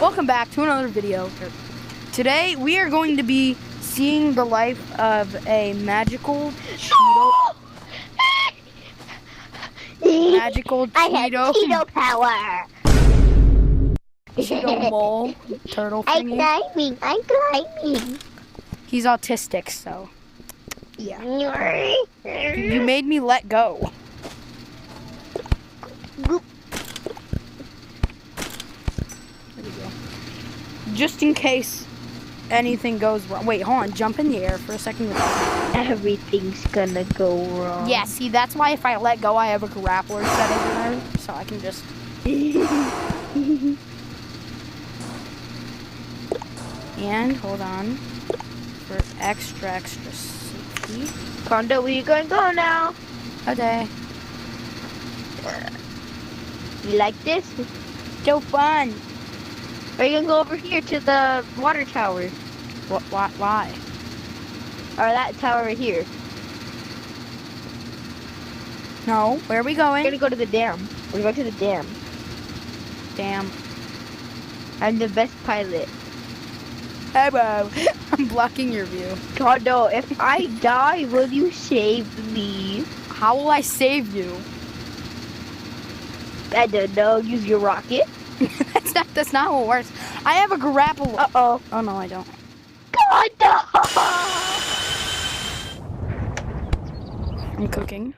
Welcome back to another video. Today we are going to be seeing the life of a magical Cheeto. Magical I have Cheeto. Cheeto power. Cheeto mole turtle I'm thingy. climbing. He's autistic, so yeah. You You made me let go. There we go. Just in case anything goes wrong. Wait, hold on. Jump in the air for a second. Everything's gonna go wrong. Yeah, see, that's why if I let go, I have a grappler set over there, so I can just... And, hold on, for extra safety. Kondo, where you gonna go now? Okay. You like this? So fun. Are you gonna go over here to the water tower? Why? Or that tower right here? No, where are we We're going? gonna go to the dam. We're going to the dam. Damn. I'm the best pilot. Hello. I'm blocking your view. Kondo, if I die, will you save me? How will I save you? I don't know. Use your rocket. That's not how it works. I have a grapple. Uh-oh. Oh, no, I don't. Kondo! I'm cooking.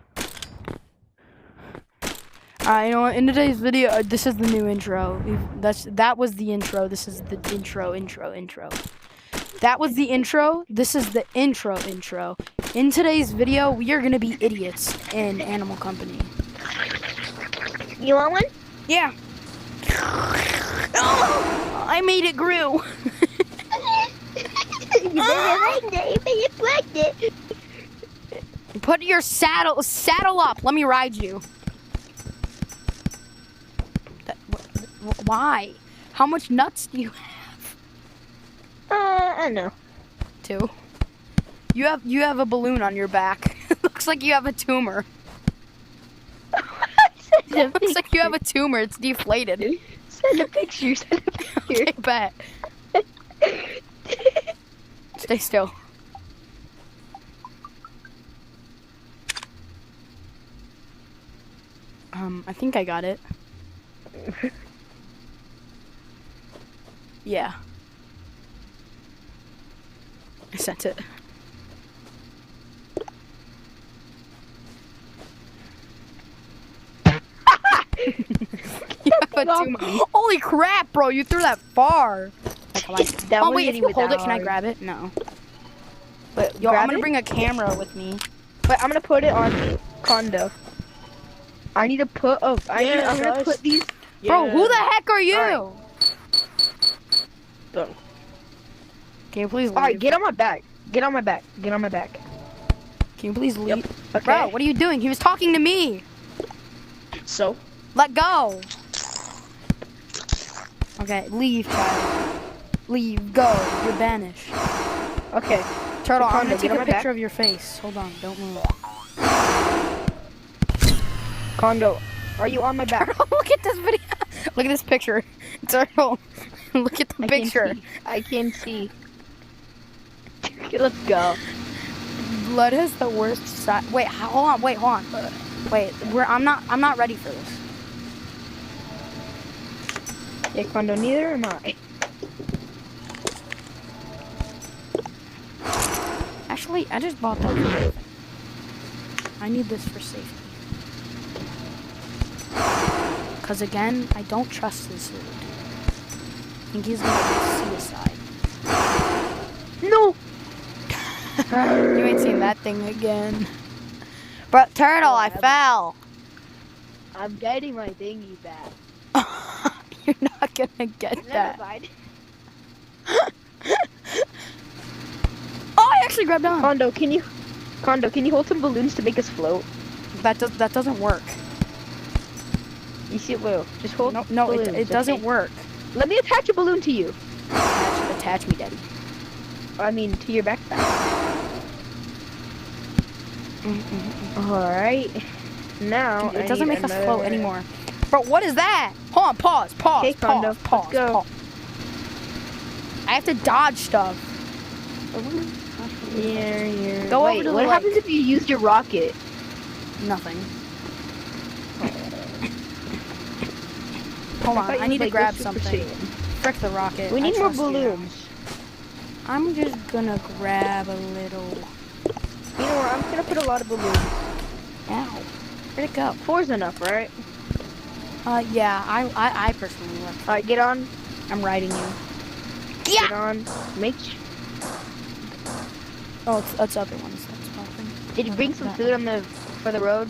You know what? In today's video, this is the new intro. That was the intro. This is the intro. That was the intro. This is the intro. In today's video, we are gonna be idiots in Animal Company. You want one? Yeah. Oh, I made it grew. You better like it. Put your saddle up. Let me ride you. Why? How much nuts do you have? I don't know. 2. You have a balloon on your back. It looks like you have a tumor. It looks like you have a tumor. It's deflated. Send a picture. Okay, bet. Stay still. I think I got it. Yeah. I sent it. You have a tumor. Holy crap, bro! You threw that far. Oh wait, if you hold it, can I grab it? No. But yo, I'm gonna bring a camera with me. But I'm gonna put it on Kondo. I need to put. I'm gonna put these. Bro, who the heck are you? Alright. Go. Can you please leave? Alright, get on my back. Get on my back. Can you please leave? Yep. Okay. Bro, what are you doing? He was talking to me. So? Let go. Okay, leave, child. Leave. Go. You're banished. Okay. Turtle, I'm Kondo, gonna take get on a my picture back. of your face. Hold on, don't move. Kondo, are you on my back? Look at this video. Look at this picture. Turtle. Look at the picture. I can see. Okay, let's go. Blood has the worst side. Wait, hold on. Wait, hold on. Wait, I'm not ready for this. Yeah, Kondo, neither am I. Actually, I just bought that. I need this for safety. Because again, I don't trust this dude. I think he's gonna commit suicide. No! You ain't seen that thing again. But Turtle, I fell. I'm getting my thingy back. You're not gonna get that. Oh, I actually grabbed on. Kondo, can you hold some balloons to make us float? That doesn't work. You see it will. Just hold. No, balloons, it doesn't okay? work. Let me attach a balloon to you. Attach me, daddy. I mean, to your backpack. Alright. Now, Dude, it doesn't make us float anymore. Bro, what is that? Hold on, pause. Okay, Kondo, let's go. I have to dodge stuff. Yeah. Go Wait, over to the what lake. happens if you use your rocket? Nothing. Hold on, I need to grab something. Frick the rocket. We I need more trust you now. balloons. I'm just gonna grab a little. You know what? I'm gonna put a lot of balloons. Ow. Where'd it go? 4's enough, right? Yeah, I personally left. Alright, get on. I'm riding you. Get on. Oh, it's other ones that's popping. Did you bring some food for the road?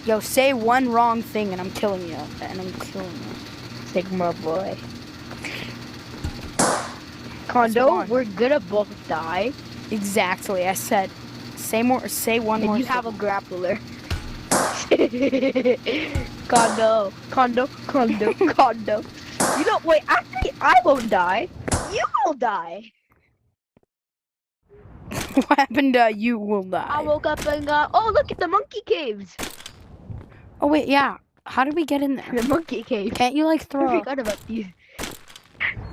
Yo, say one wrong thing and I'm killing you. Sigma boy. Let's Kondo, go on. we're gonna both die. Exactly. I said, say one And more you thing. have a grappler. Kondo. You know, wait, actually, I won't die. You will die. What happened? You will die. I woke up and got, oh, look at the monkey caves. Oh wait, yeah. How did we get in there? The monkey cave. Can't you like I throw? forgot about these.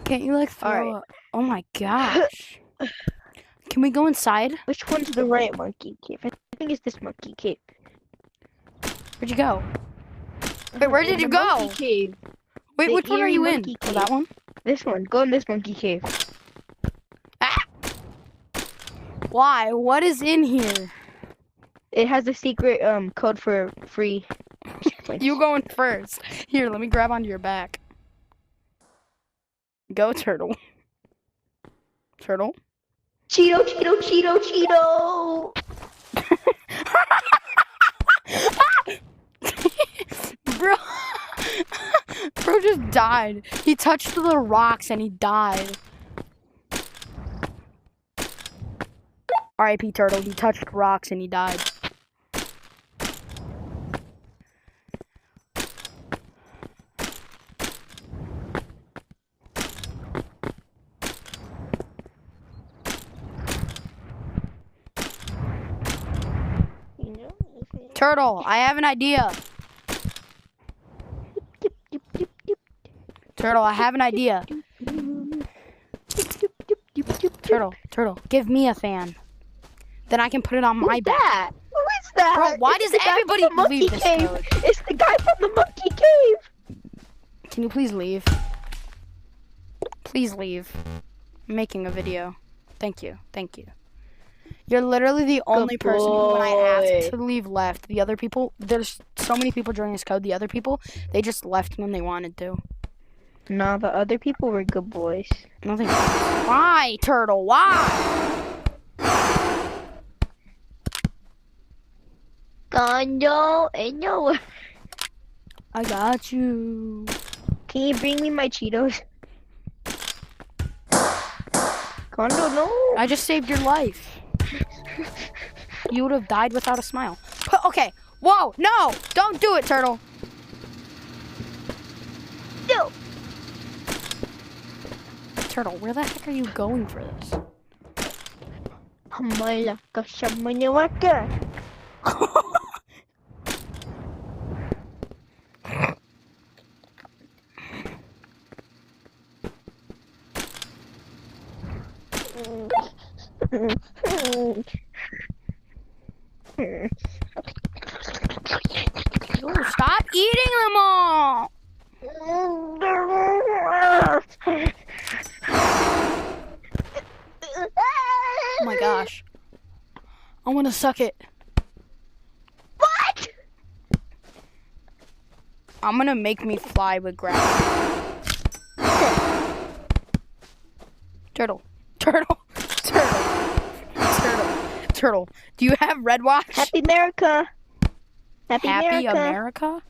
Can't you like throw? Alright. Oh my gosh. Can we go inside? Which one's the right monkey cave? I think it's this monkey cave. Where'd you go? Wait, where did In you the go? Monkey cave. Wait, The which one are Eerie you in? Monkey Oh, Cave. that one? This one. Go in this monkey cave. Why? What is in here? It has a secret code for free. You going first. Here, let me grab onto your back. Go, turtle. Turtle. Cheeto, Cheeto, Cheeto, Cheeto. Bro. Bro just died. He touched the rocks and he died. R.I.P. Turtle. He touched rocks and he died. Turtle, I have an idea. Turtle, I have an idea. Turtle, give me a fan. Then I can put it on my Who's back. that? Who is that? Bro, why It's does the guy from everybody the monkey leave this cave. code? It's the guy from the monkey cave. Can you please leave? Please leave. I'm making a video. Thank you. Thank you. You're literally the only person who, when I asked to leave, left. The other people, there's so many people joining this code. The other people, they just left when they wanted to. No, the other people were good boys. Nothing. Why, Turtle? Why? Kondo, and no. I got you. Can you bring me my Cheetos? Kondo, no. I just saved your life. You would have died without a smile. Okay. Whoa, no! Don't do it, Turtle. No. Turtle, where the heck are you going for this? Malaka sa manawaka. Yo, stop eating them all! Oh my gosh. I want to suck it. What? I'm gonna make me fly with gravity. Turtle. Turtle. Turtle. Turtle. Turtle. Do you have Red Watch? Happy America. Happy America?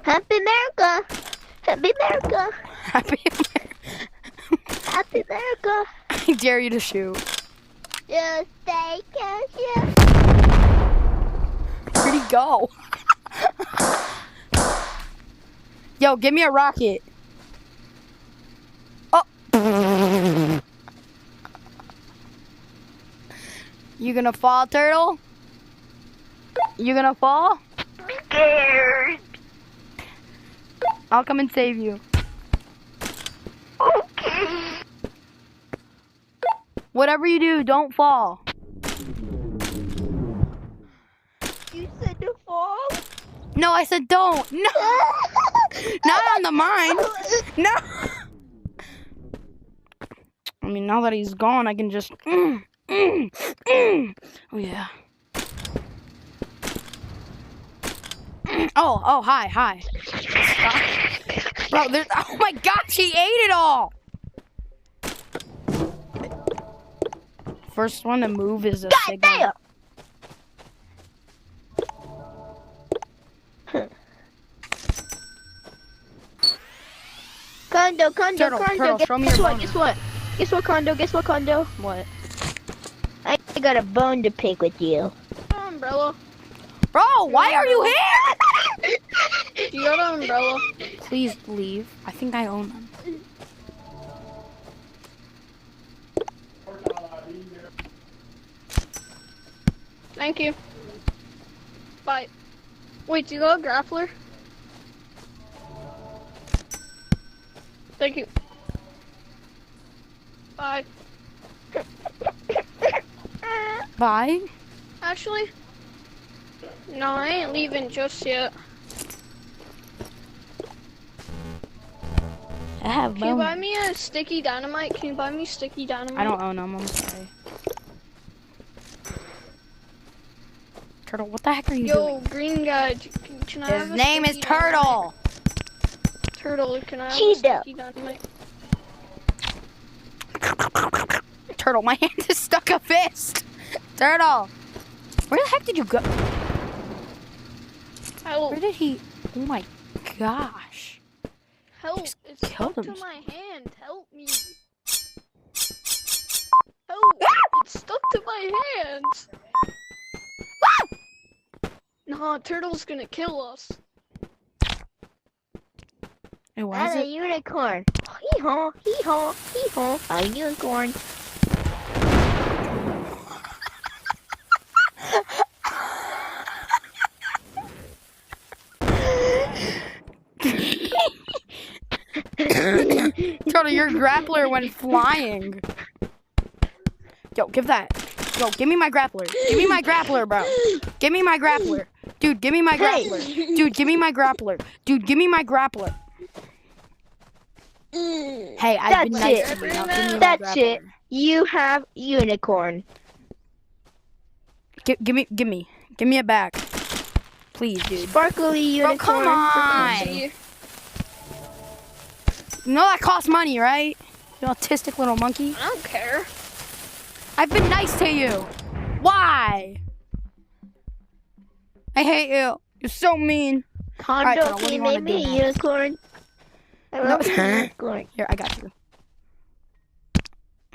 Happy America. Happy America. Happy America. Happy America. I dare you to shoot. Just take a shit. Where'd he go? Yo, give me a rocket. Oh. You gonna fall, Turtle? You gonna fall? I'm scared. I'll come and save you. Okay. Whatever you do, don't fall. You said to fall? No, I said don't. No, not on the mine. No. I mean, now that he's gone, I can just. Oh yeah. Oh, hi. Stop. Bro, there's. Oh my gosh, he ate it all. First one to move is a signal. Condo, Turtle, show me your bone. Guess what, Condo? What? I got a bone to pick with you. Umbrella. Bro, why are you here? Do you have an umbrella? Please leave. I think I own them. Thank you. Bye. Wait, do you got a grappler? Thank you. Bye. Bye. Actually, no, I ain't leaving just yet. I have Can you bones. buy me a sticky dynamite? Can you buy me sticky dynamite? I don't own them. I'm sorry. Turtle, what the heck are you Yo, doing? green guy, can I have His a name is sticky dynamite? Turtle. Turtle, can I have a Cheetah. sticky dynamite? Turtle, my hand is stuck a fist. Turtle, where the heck did you go? Help, Where did he? Oh my gosh. help, Just it's killed stuck to him. my hand, help me. Help, it's stuck to my hand. Nah, Turtle's gonna kill us. Hey, why is I'm a it? unicorn. Hee-haw, hee-haw, hee-haw. A unicorn. Turtle, your grappler went flying. Yo, give that. Yo, give me my grappler. Give me my grappler, bro. Give me my grappler. Dude, give me my grappler. Dude, give me my grappler. Dude, give me my grappler. Hey, I've been That's nice it. to you. Now give me my That's it. grappler. You have unicorn. Give me it back. Please, dude. Sparkly unicorn. Bro, come on. See? You know that costs money, right? You autistic little monkey. I don't care. I've been nice to you. Why? I hate you. You're so mean. Condo, Alright, Turtle, what do can you you wanna make me do a now? unicorn? I love unicorn. Here, I got you.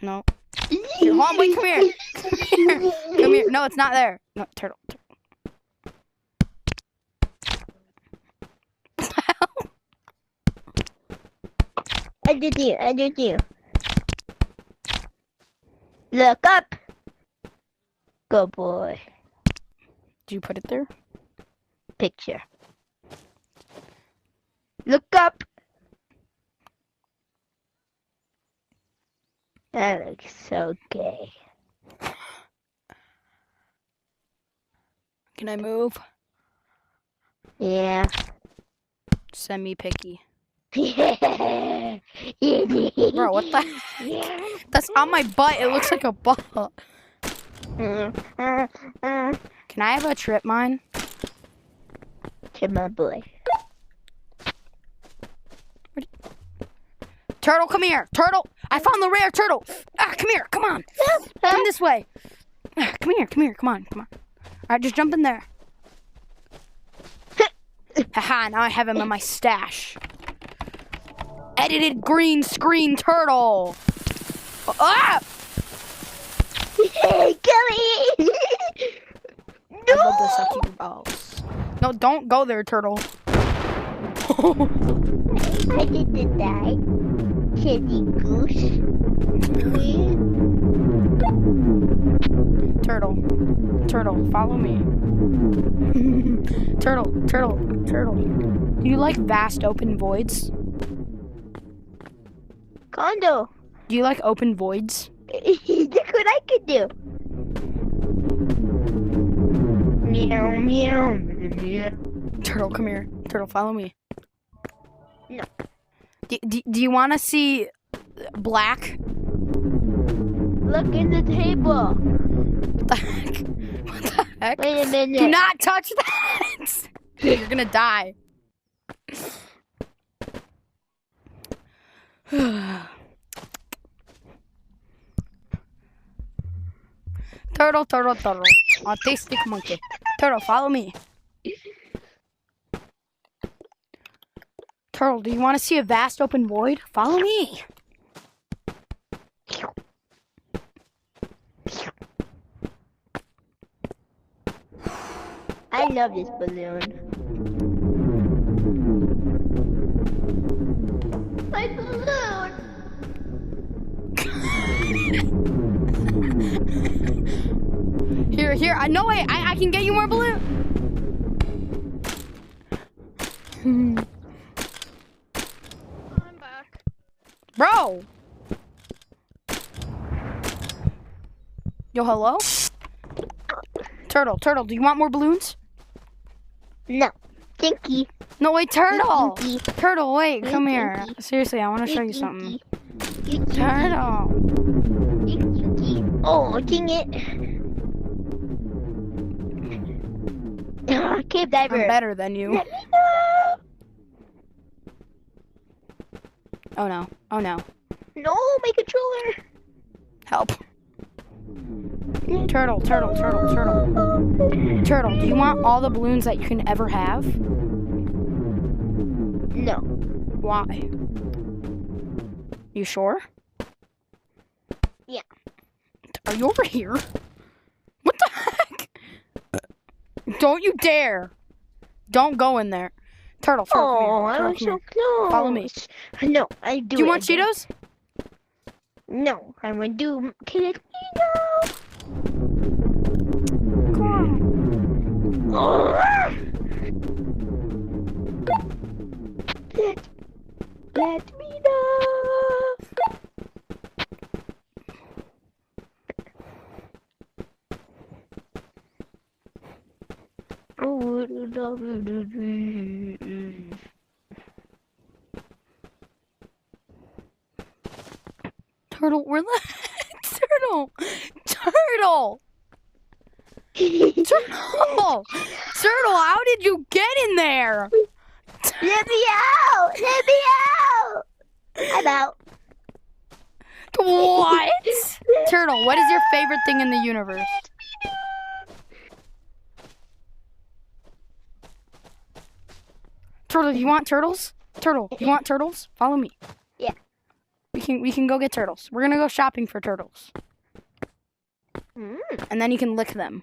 No. Here, hold on, wait, come here. Come here. Come here. No, it's not there. No, Turtle. I did you. Look up. Good boy. Did you put it there? Picture. Look up. That looks so gay. Can I move? Yeah. Send me picky. Bro, Bro, what the? That's on my butt. It looks like a butt. Can I have a trip mine? To my boy. Turtle, come here. Turtle, I found the rare turtle. Ah, come here. Come on. Come this way. Ah, come here. Come on. All right, just jump in there. Haha, now I have him in my stash. Edited green screen turtle. Ah! Come here. I love this up to your balls. No, don't go there, turtle. I didn't die. Kitty goose. Turtle, follow me. Turtle. Do you like vast open voids? Condo. Do you like open voids? Look what I could do. Meow, meow, meow. Turtle, come here. Turtle, follow me. No. Do you want to see black? Look in the table. What the heck? What the heck? Wait a minute. Do not touch that! You're gonna die. Turtle. Autistic monkey. Turtle, follow me. Turtle, do you want to see a vast open void? Follow me. I love this balloon. My balloon. Here. No way. I can get you more balloon. I'm back. Bro. Yo, hello? Turtle, do you want more balloons? No. Tinky. No, wait, Turtle. Tinky. Turtle, wait, come here. Tinky. Seriously, I want to show you something. Tinky. Turtle. Tinky. Oh, dang it. Cave diver. I'm better than you. Let me know. Oh no. No, my controller. Help. Turtle. Turtle, do you want all the balloons that you can ever have? No. Why? You sure? Yeah. Are you over here? What the heck? Don't you dare. Don't go in there. Turtle, come here. Oh, I was so close. Follow me. No, I do. Do you want Cheetos? No, I'm gonna do Cheetos. Come on. Let me know. Turtle, relax. Turtle. Turtle, how did you get in there? Let me out! I'm out. What? Turtle, what is your favorite thing in the universe? Turtle, you want turtles? Turtle, you want turtles? Follow me. Yeah. We can go get turtles. We're gonna go shopping for turtles. And then you can lick them.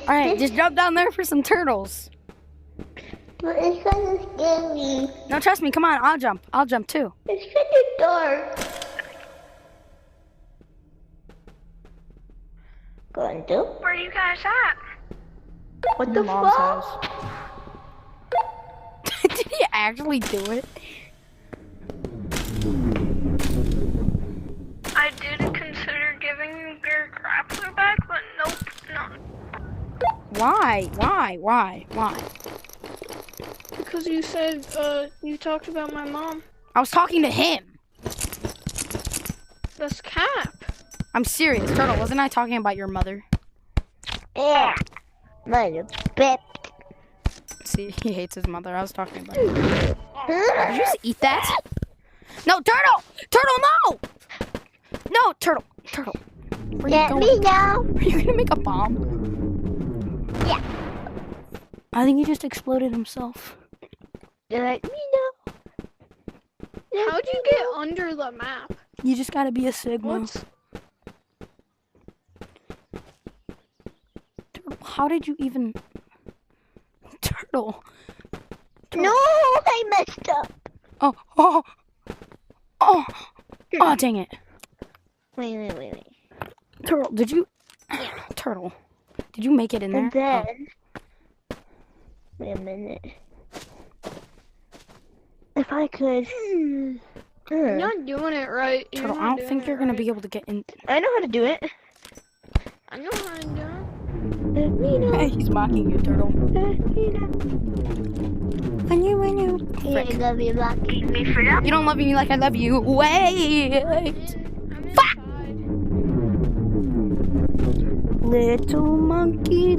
Alright, just jump down there for some turtles. But it's kind of scary. No, trust me, come on, I'll jump too. It's kind of dark. Condo? Where are you guys at? What Your the mom's fuck? house. Did he actually do it? I did consider giving you your grappler back, but nope, no. Why? Because you said, you talked about my mom. I was talking to him. That's Cap. I'm serious, Turtle. Wasn't I talking about your mother? Yeah. Mother pep. See, he hates his mother. I was talking about her. Did you just eat that? No, Turtle! Turtle, no! No, Turtle. Where Let you me going? know. Are you gonna make a bomb? Yeah. I think he just exploded himself. Let me know. How'd you get under the map? You just gotta be a Sigma. What's... Turtle, how did you even... Turtle. No, I messed up. Oh. Oh, dang it. Wait. Turtle, did you... Turtle, did you make it in there? And then, wait a minute. If I could, You're not doing it right. You're Turtle, I not don't doing think it you're gonna right. be able to get in... I know how to do it. I know how to do it. Let me know. Hey, he's mocking you, Turtle. Let me know. I knew. You love me mocking me for that. You don't love me like I love you. Wait. I'm inside. Little monkey,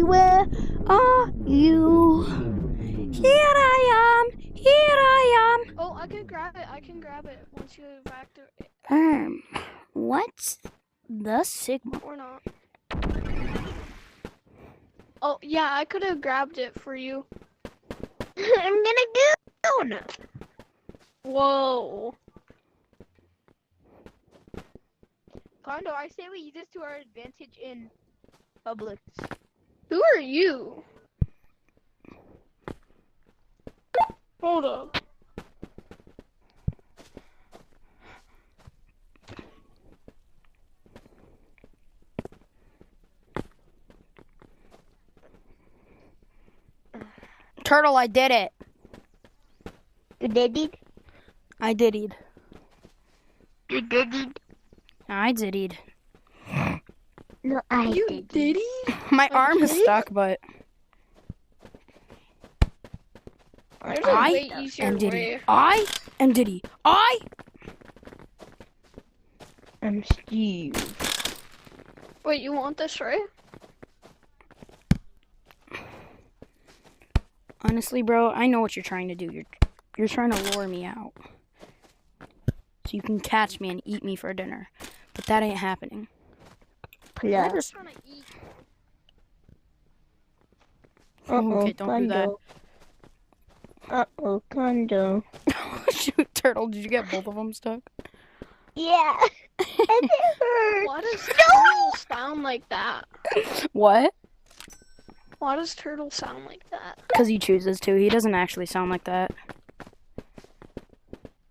where are you? Here I am. Oh, I can grab it once you go back to it. What's the Sigma? Or not. Oh, yeah, I could have grabbed it for you. I'm gonna go. Whoa. Kondo, I say we use this to our advantage in Publix. Who are you? Hold up. Turtle, I did it. You did it? I did it. You did it? I did it. No, I You did. did it? My arm is Okay. stuck, but There's a I way easier am Diddy. way. I am Diddy. I'm Steve. Wait, you want this, right? Honestly, bro, I know what you're trying to do. You're trying to lure me out. So you can catch me and eat me for dinner. But that ain't happening. Yeah. I'm just trying to eat. Okay, don't do that. Uh-oh, Kondo. Shoot, Turtle, did you get both of them stuck? Yeah. And it hurts. Why does turtle sound like that? What? Why does turtle sound like that? Because he chooses to. He doesn't actually sound like that.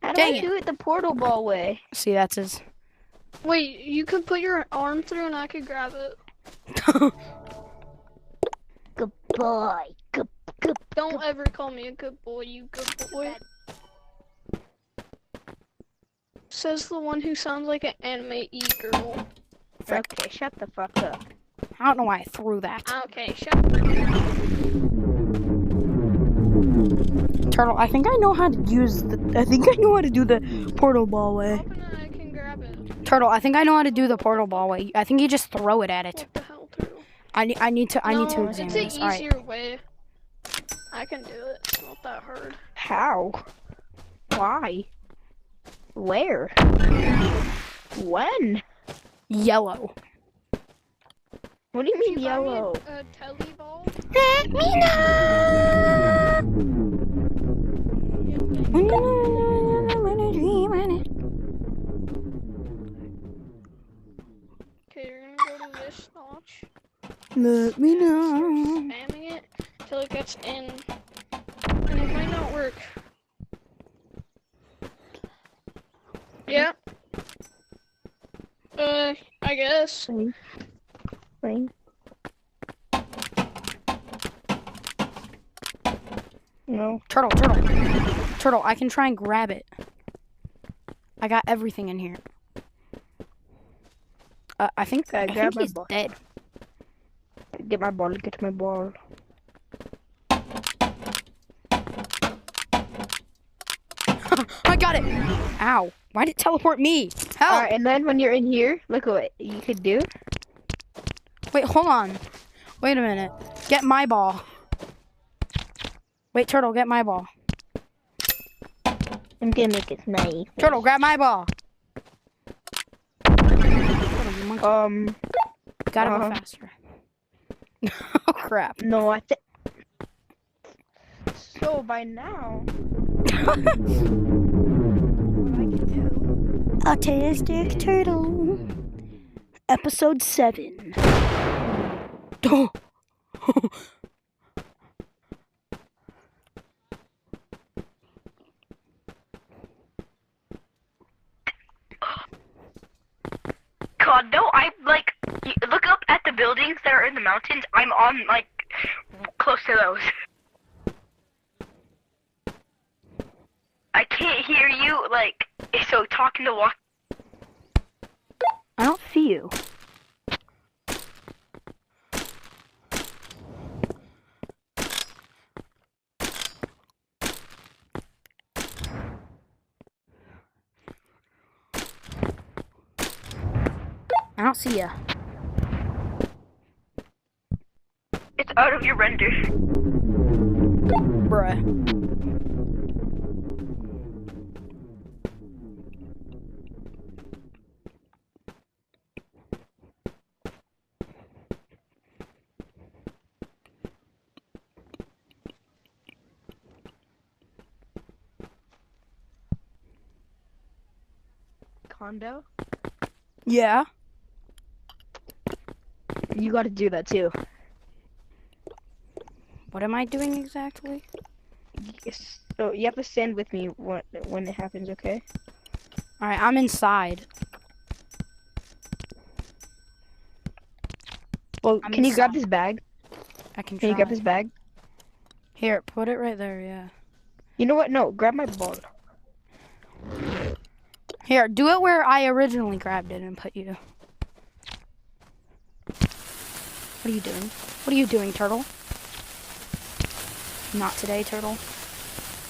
How do Dang I it. do it the portal ball way? See, that's his. Wait, you could put your arm through and I could grab it. Good boy. Good. Don't ever call me a good boy, you good boy. Says the one who sounds like an anime e-girl. Okay, shut the fuck up. I don't know why I threw that. Okay, shut Turtle, I think I know how to do the portal ball way. up and I can grab it. Turtle, I think I know how to do the portal ball way. I think you just throw it at it. What the hell, turtle? I need to No, examine it's this. an Alright. easier way. I can do it. It's not that hard. How? Why? Where? When? Yellow. What do you mean Can you buy me yellow? a telly ball? Let me know. Okay, you're gonna go to this notch. Let me Start know. spamming it till it gets in. And it might not work. Yeah. I guess. Wait. No. Turtle, I can try and grab it. I got everything in here. I think grab my he's ball. dead. Get my ball. I got it. Ow. Why did it teleport me? Help. Alright, and then when you're in here, look what you could do. Wait, hold on. Wait a minute. Get my ball. Wait, Turtle, get my ball. I'm gonna make it nice. Turtle, grab my ball. Turtle, you monkey. Gotta go faster. Oh, crap. No, I think. So by now, Autistic Turtle. Episode 7. condo. I like look up at the buildings that are in the mountains. I'm on like close to those. I can't hear you. Like so, talking to walk. I don't see you. I don't see ya. It's out of your render. Bruh. Condo. Yeah. You got to do that too. What am I doing exactly? Yes. So you have to stand with me when it happens, okay? Alright, I'm inside. Well, I'm can you grab inside. this bag? I can Can try. you grab this bag? Here, put it right there, yeah. You know what? No, grab my ball. Here, do it where I originally grabbed it and put you. What are you doing? What are you doing, Turtle? Not today, Turtle.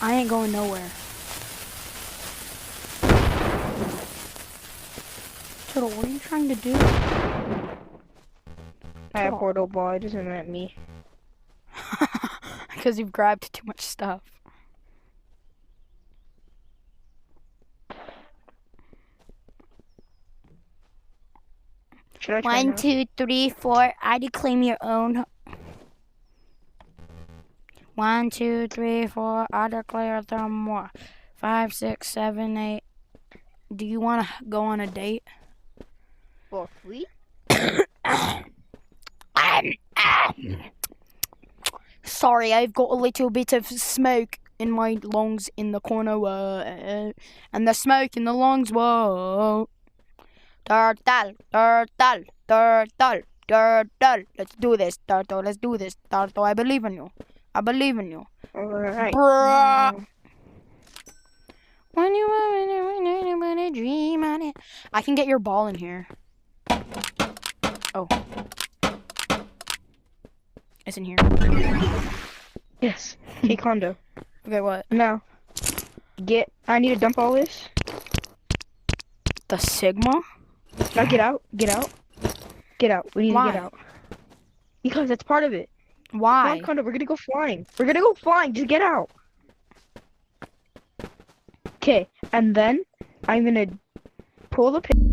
I ain't going nowhere. Turtle, what are you trying to do? I have portal ball. It doesn't let me. Because you've grabbed too much stuff. Should I try now? 1, 2, 3, 4. I claim your own. 1, 2, 3, 4. I declare them more. 5, 6, 7, 8. Do you want to go on a date? For free? Sorry, I've got a little bit of smoke in my lungs in the corner. And the smoke in the lungs. Whoa. Turtle, turtle, turtle, turtle. Let's do this, Turtle. Let's do this, Turtle. I believe in you. I believe in you. Alright. Bruh. When you want to dream on it. I can get your ball in here. Oh. It's in here. Yes. Hey, Condo. Okay, what? Now, I need to dump all this. The Sigma? Now get out. Get out. Get out. We need Why? to get out. Because that's part of it. Come Why? on, Condo. We're gonna go flying. We're gonna go flying. Just get out. Okay, and then I'm gonna pull the pin.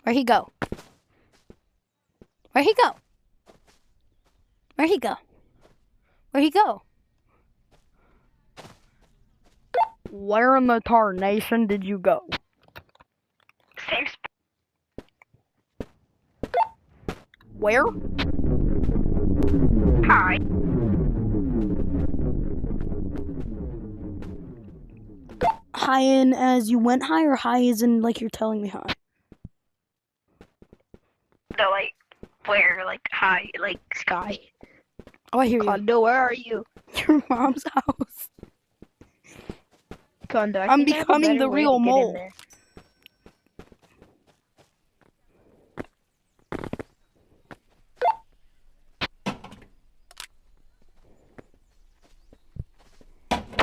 Where'd he go? Where'd he go? Where'd he go? Where'd he go? Where in the tarnation did you go? Same Where? Hi. High in as you went high, or high as in like you're telling me high? No, like where, like high, like sky. Oh, I hear you. Condo, where are you? Your mom's house. Condo, I I'm think I have a becoming better the way real to get in mole. there.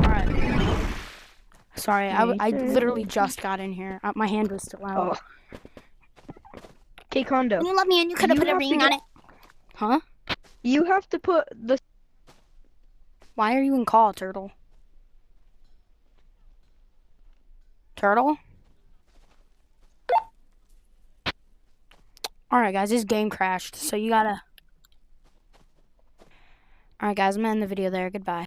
Alright. Sorry, I literally just got in here. My hand was still out. Oh. Okay, Condo. When you let me in, you could have You put a have ring to on get- it. Huh? You have to put the. Why are you in call, Turtle? Turtle? Alright, guys, this game crashed, so you gotta... Alright, guys, I'm gonna end the video there. Goodbye.